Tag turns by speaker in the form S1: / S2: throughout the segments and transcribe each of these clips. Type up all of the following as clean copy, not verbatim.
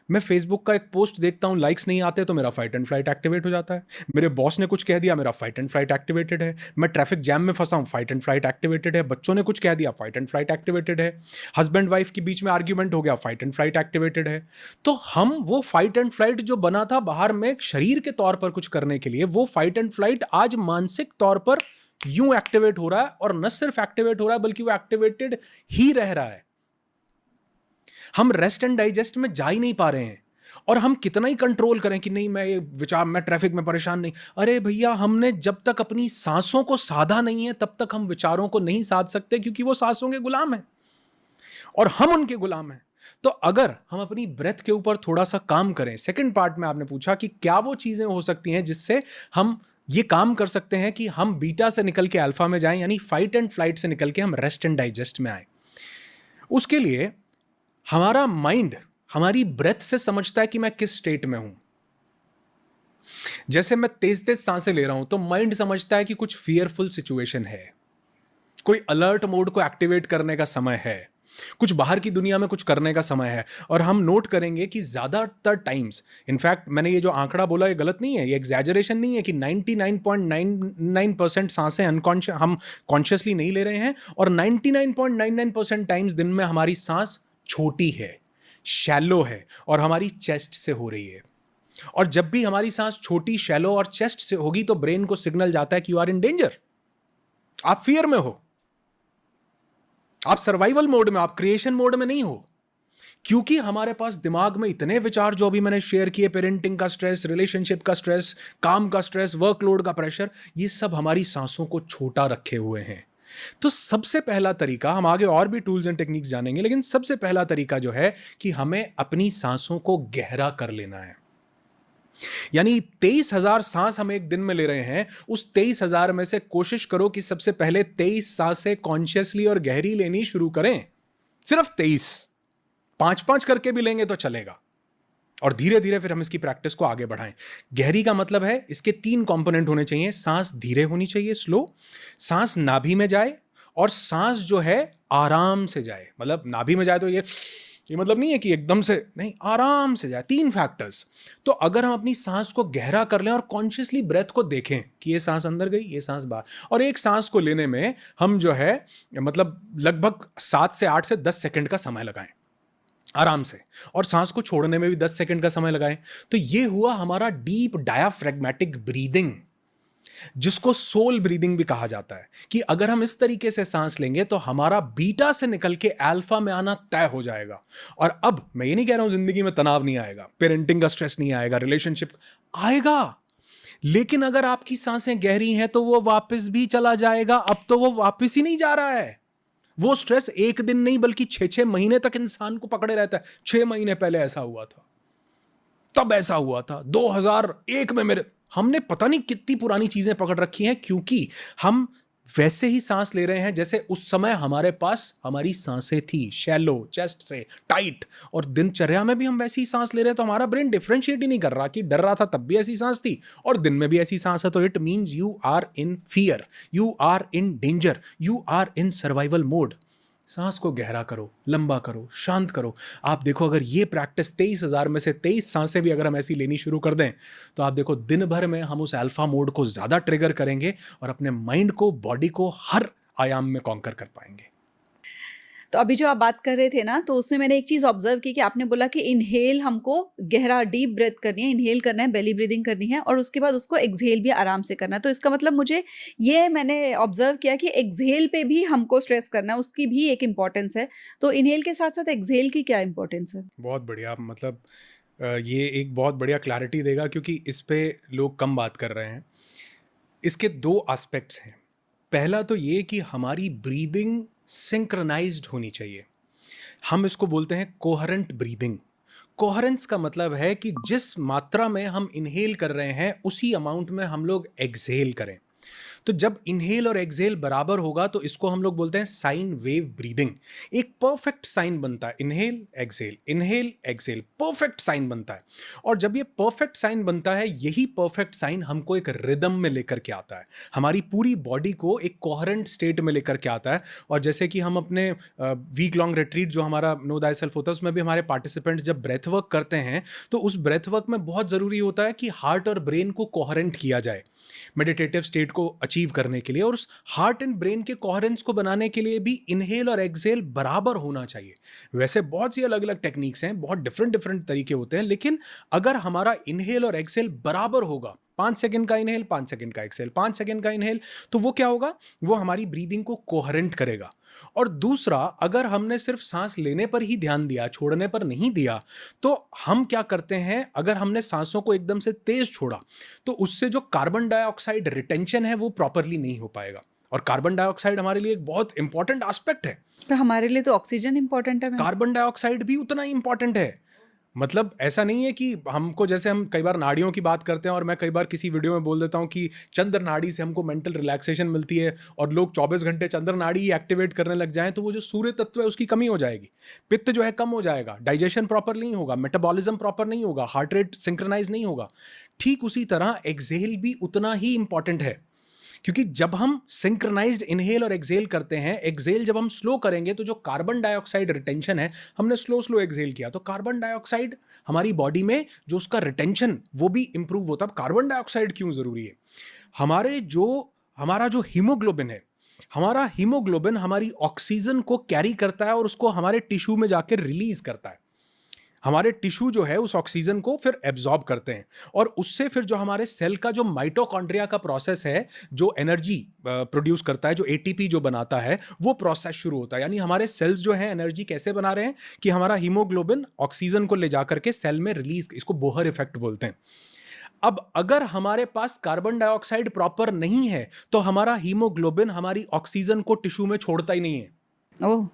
S1: मैं फेसबुक का एक पोस्ट देखता हूँ, लाइक्स नहीं आते तो मेरा फाइट एंड फ्लाइट एक्टिवेट हो जाता है। मेरे बॉस ने कुछ कह दिया, मेरा फाइट एंड फ्लाइट एक्टिवेटेड है। मैं ट्रैफिक जैम में फंसा हूँ, फाइट एंड फ्लाइट एक्टिवेटेड है। बच्चों ने कुछ कह दिया, फाइट एंड फ्लाइट एक्टिवेटेड है। हस्बैंड वाइफ के बीच में आर्ग्यूमेंट हो गया, फाइट एंड फ्लाइट एक्टिवेटेड है। तो हम वो फाइट एंड फ्लाइट जो बना था बाहर में शरीर के तौर पर कुछ करने के लिए, वो फाइट एंड फ्लाइट आज मानसिक तौर पर यूं एक्टिवेट हो रहा है, और न सिर्फ एक्टिवेट हो रहा है बल्कि वो एक्टिवेटेड ही रह रहा है। हम रेस्ट एंड डाइजेस्ट में जा ही नहीं पा रहे हैं। और हम कितना ही कंट्रोल करें कि नहीं, मैं ये विचार, मैं ट्रैफिक में परेशान नहीं। अरे भैया, हमने जब तक अपनी सांसों को साधा नहीं है तब तक हम विचारों को नहीं साध सकते, क्योंकि वो सांसों के गुलाम हैं और हम उनके गुलाम हैं। तो अगर हम अपनी ब्रेथ के ऊपर थोड़ा सा काम करें, सेकंड पार्ट में आपने पूछा कि क्या वो चीजें हो सकती हैं जिससे हम ये काम कर सकते हैं कि हम बीटा से निकल के अल्फा में जाएं, यानी फाइट एंड फ्लाइट से निकल के हम रेस्ट एंड डाइजेस्ट में आए। उसके लिए हमारा माइंड हमारी ब्रेथ से समझता है कि मैं किस स्टेट में हूं। जैसे मैं तेज तेज सांसें ले रहा हूं तो माइंड समझता है कि कुछ फियरफुल सिचुएशन है, कोई अलर्ट मोड को एक्टिवेट करने का समय है, कुछ बाहर की दुनिया में कुछ करने का समय है। और हम नोट करेंगे कि ज्यादातर टाइम्स, इनफैक्ट मैंने ये जो आंकड़ा बोला ये गलत नहीं है, ये एग्जैजरेशन नहीं है, कि 99.99% सांसें अनकॉन्शियस, हम कॉन्शियसली नहीं ले रहे हैं, और 99.99% टाइम्स दिन में हमारी सांस छोटी है, शैलो है, और हमारी चेस्ट से हो रही है। और जब भी हमारी सांस छोटी, शैलो और चेस्ट से होगी तो ब्रेन को सिग्नल जाता है कि यू आर इन डेंजर, आप फियर में हो, आप सर्वाइवल मोड में, आप क्रिएशन मोड में नहीं हो। क्योंकि हमारे पास दिमाग में इतने विचार, जो अभी मैंने शेयर किए, पेरेंटिंग का स्ट्रेस, रिलेशनशिप का स्ट्रेस, काम का स्ट्रेस, वर्कलोड का प्रेशर, ये सब हमारी सांसों को छोटा रखे हुए हैं। तो सबसे पहला तरीका, हम आगे और भी टूल्स एंड टेक्निक्स जानेंगे, लेकिन सबसे पहला तरीका जो है कि हमें अपनी सांसों को गहरा कर लेना है। यानी 23,000 सांस हम एक दिन में ले रहे हैं, उस 23,000 में से कोशिश करो कि सबसे पहले 23 सांसें कॉन्शियसली और गहरी लेनी शुरू करें। सिर्फ 23, 5-5 करके भी लेंगे तो चलेगा, और धीरे धीरे फिर हम इसकी प्रैक्टिस को आगे बढ़ाएं। गहरी का मतलब है इसके 3 कंपोनेंट होने चाहिए। सांस धीरे होनी चाहिए, स्लो, सांस नाभि में जाए, और सांस जो है आराम से जाए। मतलब नाभि में जाए तो ये मतलब नहीं है कि एकदम से नहीं, आराम से जाए। 3 फैक्टर्स। तो अगर हम अपनी सांस को गहरा कर लें और कॉन्शियसली ब्रेथ को देखें कि ये सांस अंदर गई, ये सांस बाहर, और एक सांस को लेने में हम जो है मतलब लगभग 7 से 8 से 10 सेकंड का समय लगाएं आराम से, और सांस को छोड़ने में भी 10 सेकंड का समय लगाएं। तो ये हुआ हमारा डीप डायाफ्रेगमेटिक ब्रीदिंग, जिसको सोल ब्रीदिंग भी कहा जाता है। कि अगर हम इस तरीके से सांस लेंगे तो हमारा बीटा से निकल के अल्फा में आना तय हो जाएगा। और अब मैं ये नहीं कह रहा हूं जिंदगी में तनाव नहीं आएगा, पेरेंटिंग का स्ट्रेस नहीं आएगा, रिलेशनशिप आएगा, लेकिन अगर आपकी सांसें गहरी हैं तो वो वापस भी चला जाएगा। अब तो वो वापस ही नहीं जा रहा है। वो स्ट्रेस एक दिन नहीं बल्कि 6-6 महीने तक इंसान को पकड़े रहता है। 6 महीने पहले ऐसा हुआ था, तब ऐसा हुआ था, 2001 में मेरे, हमने पता नहीं कितनी पुरानी चीजें पकड़ रखी हैं, क्योंकि हम वैसे ही सांस ले रहे हैं जैसे उस समय हमारे पास हमारी सांसें थी, शैलो, चेस्ट से टाइट। और दिनचर्या में भी हम वैसी ही सांस ले रहे हैं, तो हमारा ब्रेन डिफरेंशिएट ही नहीं कर रहा कि डर रहा था तब भी ऐसी सांस थी और दिन में भी ऐसी सांस है। तो it means you are in fear, you are in danger, you are in survival mode. सांस को गहरा करो, लंबा करो, शांत करो। आप देखो, अगर ये प्रैक्टिस 23,000 में से 23 सांसें भी अगर हम ऐसी लेनी शुरू कर दें, तो आप देखो दिन भर में हम उस अल्फा मोड को ज़्यादा ट्रिगर करेंगे और अपने माइंड को, बॉडी को हर आयाम में कॉन्कर कर पाएंगे।
S2: तो अभी जो आप बात कर रहे थे ना, तो उसमें मैंने एक चीज़ ऑब्जर्व की कि आपने बोला कि इनहेल हमको गहरा डीप ब्रेथ करनी है, इनहेल करना है, बेली ब्रीदिंग करनी है, और उसके बाद उसको एक्सहेल भी आराम से करना है। तो इसका मतलब मुझे ये मैंने ऑब्जर्व किया कि एक्सहेल पे भी हमको स्ट्रेस करना है, उसकी भी एक इम्पोर्टेंस है। तो इनहेल के साथ साथ एक्सहेल की क्या इम्पोर्टेंस है?
S1: बहुत बढ़िया, मतलब ये एक बहुत बढ़िया क्लैरिटी देगा, क्योंकि इस पे लोग कम बात कर रहे हैं। इसके 2 एस्पेक्ट्स हैं। पहला तो ये कि हमारी ब्रीदिंग सिंक्रोनाइज्ड होनी चाहिए। हम इसको बोलते हैं कोहेरेंट ब्रीदिंग। कोहेरेंस का मतलब है कि जिस मात्रा में हम इनहेल कर रहे हैं उसी अमाउंट में हम लोग एक्सहेल करें। तो जब इनहेल और एक्सहेल बराबर होगा तो इसको हम लोग बोलते हैं साइन वेव ब्रीदिंग। एक परफेक्ट साइन बनता है, इनहेल एक्सहेल, परफेक्ट साइन बनता है। और जब ये परफेक्ट साइन बनता है, यही परफेक्ट साइन हमको एक रिदम में लेकर के आता है, हमारी पूरी बॉडी को एक कोहेरेंट स्टेट में लेकर के आता है। और जैसे कि हम अपने वीक लॉन्ग रिट्रीट जो हमारा नो दाई सेल्फ होता है, उसमें भी हमारे पार्टिसिपेंट्स जब ब्रेथ वर्क करते हैं तो उस ब्रेथ वर्क में बहुत ज़रूरी होता है कि हार्ट और ब्रेन को कोहेरेंट किया जाए मेडिटेटिव स्टेट को अचीव करने के लिए। और उस हार्ट एंड ब्रेन के कोहेरेंस को बनाने के लिए भी इनहेल और एक्सहेल बराबर होना चाहिए। वैसे बहुत सी अलग अलग टेक्निक्स हैं, बहुत डिफरेंट डिफरेंट तरीके होते हैं, लेकिन अगर हमारा इनहेल और एक्सहेल बराबर होगा, 5 सेकंड का इनहेल, 5 सेकंड का एक्सहेल, 5 सेकंड का इनहेल, तो वो क्या होगा, वो हमारी ब्रीदिंग को कोहेरेंट करेगा। और दूसरा, अगर हमने सिर्फ सांस लेने पर ही ध्यान दिया, छोड़ने पर नहीं दिया, तो हम क्या करते हैं, अगर हमने सांसों को एकदम से तेज छोड़ा तो उससे जो कार्बन डाइऑक्साइड रिटेंशन है वो प्रॉपरली नहीं हो पाएगा। और कार्बन डाइऑक्साइड हमारे लिए एक बहुत इंपॉर्टेंट एस्पेक्ट है।
S2: तो हमारे लिए तो ऑक्सीजन इंपॉर्टेंट है मैम।
S1: कार्बन डाइऑक्साइड भी उतना ही इंपॉर्टेंट है। मतलब ऐसा नहीं है कि हमको, जैसे हम कई बार नाड़ियों की बात करते हैं और मैं कई बार किसी वीडियो में बोल देता हूं कि चंद्र नाड़ी से हमको मेंटल रिलैक्सेशन मिलती है, और लोग 24 घंटे चंद्र नाड़ी ही एक्टिवेट करने लग जाएं तो वो जो सूर्य तत्व है उसकी कमी हो जाएगी, पित्त जो है कम हो जाएगा, डाइजेशन प्रॉपर नहीं होगा, मेटाबॉलिज्म प्रॉपर नहीं होगा, हार्ट रेट सिंक्रोनाइज नहीं होगा। ठीक उसी तरह एक्सहेल भी उतना ही इंपॉर्टेंट है, क्योंकि जब हम सिंक्रोनाइज्ड इनहेल और एक्सहेल करते हैं, एक्सहेल जब हम स्लो करेंगे तो जो कार्बन डाइऑक्साइड रिटेंशन है, हमने स्लो स्लो एक्सहेल किया तो कार्बन डाइऑक्साइड हमारी बॉडी में जो उसका रिटेंशन वो भी इंप्रूव होता है। कार्बन डाइऑक्साइड क्यों जरूरी है, हमारा जो हीमोग्लोबिन है, हमारा हीमोग्लोबिन हमारी ऑक्सीजन को कैरी करता है और उसको हमारे टिश्यू में जाकर रिलीज करता है। हमारे टिश्यू जो है उस ऑक्सीजन को फिर एब्जॉर्ब करते हैं, और उससे फिर जो हमारे सेल का जो माइटोकॉन्ड्रिया का प्रोसेस है, जो एनर्जी प्रोड्यूस करता है, जो एटीपी जो बनाता है, वो प्रोसेस शुरू होता है। यानी हमारे सेल्स जो है एनर्जी कैसे बना रहे हैं कि हमारा हीमोग्लोबिन ऑक्सीजन को ले जाकर के सेल में रिलीज, इसको बोहर इफेक्ट बोलते हैं। अब अगर हमारे पास कार्बन डाइऑक्साइड प्रॉपर नहीं है तो हमारा हीमोग्लोबिन हमारी ऑक्सीजन को टिश्यू में छोड़ता ही नहीं है।
S2: ओह,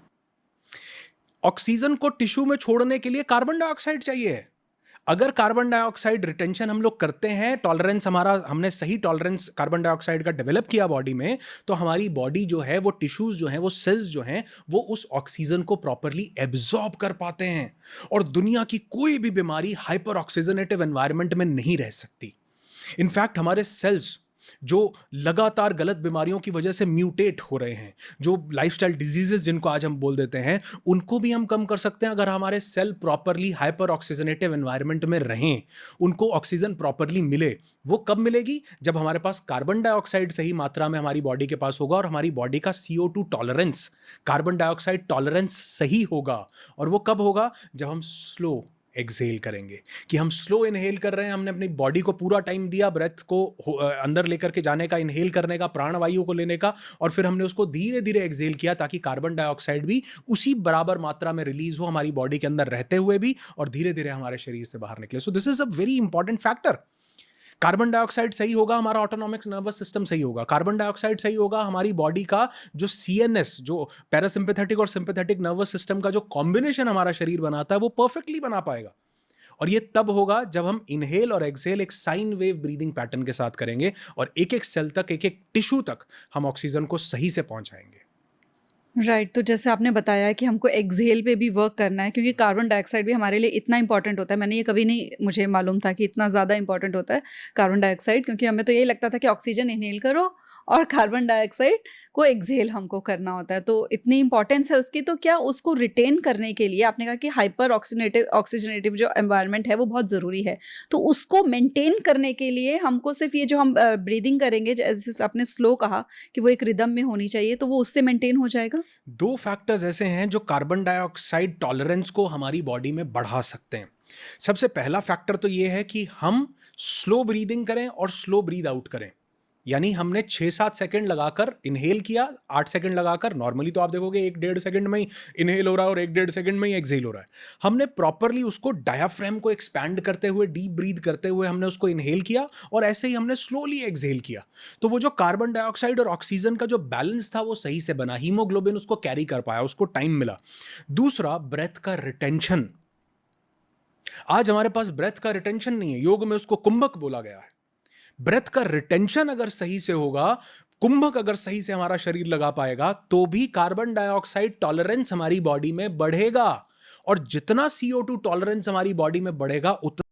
S1: ऑक्सीजन को टिश्यू में छोड़ने के लिए कार्बन डाइऑक्साइड चाहिए। अगर कार्बन डाइऑक्साइड रिटेंशन हम लोग करते हैं, टॉलरेंस हमारा, हमने सही टॉलरेंस कार्बन डाइऑक्साइड का डेवलप किया बॉडी में, तो हमारी बॉडी जो है, वो टिश्यूज जो हैं, वो सेल्स जो हैं, वो उस ऑक्सीजन को प्रॉपरली एब्जॉर्ब कर पाते हैं। और दुनिया की कोई भी बीमारी हाइपर ऑक्सीजनेटिव एनवायरनमेंट में नहीं रह सकती। इनफैक्ट हमारे सेल्स जो लगातार गलत बीमारियों की वजह से म्यूटेट हो रहे हैं, जो लाइफस्टाइल डिजीजेस जिनको आज हम बोल देते हैं, उनको भी हम कम कर सकते हैं अगर हमारे सेल प्रॉपरली हाइपर ऑक्सीजनेटिव एनवायरनमेंट में रहें, उनको ऑक्सीजन प्रॉपरली मिले। वो कब मिलेगी, जब हमारे पास कार्बन डाइऑक्साइड सही मात्रा में हमारी बॉडी के पास होगा और हमारी बॉडी का CO2 tolerance, carbon dioxide tolerance सही होगा। और वो कब होगा, जब हम स्लो एक्सहेल करेंगे, कि हम स्लो इनहेल कर रहे हैं, हमने अपनी बॉडी को पूरा टाइम दिया ब्रेथ को अंदर लेकर के जाने का, इनहेल करने का, प्राणवायु को लेने का, और फिर हमने उसको धीरे धीरे एक्सहेल किया ताकि कार्बन डाइऑक्साइड भी उसी बराबर मात्रा में रिलीज हो हमारी बॉडी के अंदर रहते हुए भी, और धीरे धीरे हमारे शरीर से बाहर निकले। So this is a very important factor. Carbon dioxide सही होगा, हमारा ऑटोनॉमिक नर्वस सिस्टम सही होगा। कार्बन डाइऑक्साइड सही होगा, हमारी बॉडी का जो CNS, जो पैरासिम्पैथेटिक और सिंपैथेटिक नर्वस सिस्टम का जो कॉम्बिनेशन हमारा शरीर बनाता है, वो परफेक्टली बना पाएगा। और ये तब होगा जब हम इनहेल और एक्सहेल एक साइन वेव ब्रीदिंग पैटर्न के साथ करेंगे, और एक एक सेल तक, एक एक टिश्यू तक हम ऑक्सीजन को सही से पहुंचाएंगे।
S2: राइट। तो जैसे आपने बताया कि हमको एक्सहेल पे भी वर्क करना है, क्योंकि कार्बन डाइऑक्साइड भी हमारे लिए इतना इंपॉर्टेंट होता है। मैंने ये कभी नहीं, मुझे मालूम था कि इतना ज़्यादा इंपॉर्टेंट होता है कार्बन डाइऑक्साइड, क्योंकि हमें तो यही लगता था कि ऑक्सीजन इनहेल करो और कार्बन डाइऑक्साइड को एक्सहेल हमको करना होता है। तो इतनी इंपॉर्टेंस है उसकी। तो क्या उसको रिटेन करने के लिए, आपने कहा कि हाइपर ऑक्सीजनेटिव जो एनवायरनमेंट है वो बहुत ज़रूरी है, तो उसको मेंटेन करने के लिए हमको सिर्फ ये जो हम ब्रीदिंग करेंगे, जैसे आपने स्लो कहा कि वो एक रिदम में होनी चाहिए, तो वो उससे मेंटेन हो जाएगा?
S1: 2 फैक्टर्स ऐसे हैं जो कार्बन डाइऑक्साइड टॉलरेंस को हमारी बॉडी में बढ़ा सकते हैं। सबसे पहला फैक्टर तो ये है कि हम स्लो ब्रीदिंग करें और स्लो ब्रीद आउट करें। यानी हमने 6-7 सेकंड लगाकर इनहेल किया, 8 सेकंड लगाकर, नॉर्मली तो आप देखोगे 1-1.5 सेकंड में ही इनहेल हो रहा है और 1-1.5 सेकंड में ही एक्सहेल हो रहा है। हमने प्रॉपरली उसको डायाफ्राम को एक्सपैंड करते हुए, डीप ब्रीथ करते हुए हमने उसको इनहेल किया, और ऐसे ही हमने स्लोली एक्सहेल किया। तो वो जो कार्बन डाइऑक्साइड और ऑक्सीजन का जो बैलेंस था वो सही से बना, हीमोग्लोबिन उसको कैरी कर पाया, उसको टाइम मिला। दूसरा, ब्रेथ का रिटेंशन। आज हमारे पास ब्रेथ का रिटेंशन नहीं है, योग में उसको कुंभक बोला गया है। ब्रेथ का रिटेंशन अगर सही से होगा, कुंभक अगर सही से हमारा शरीर लगा पाएगा तो भी कार्बन डाइऑक्साइड टॉलरेंस हमारी बॉडी में बढ़ेगा, और जितना CO2 टॉलरेंस हमारी बॉडी में बढ़ेगा उतना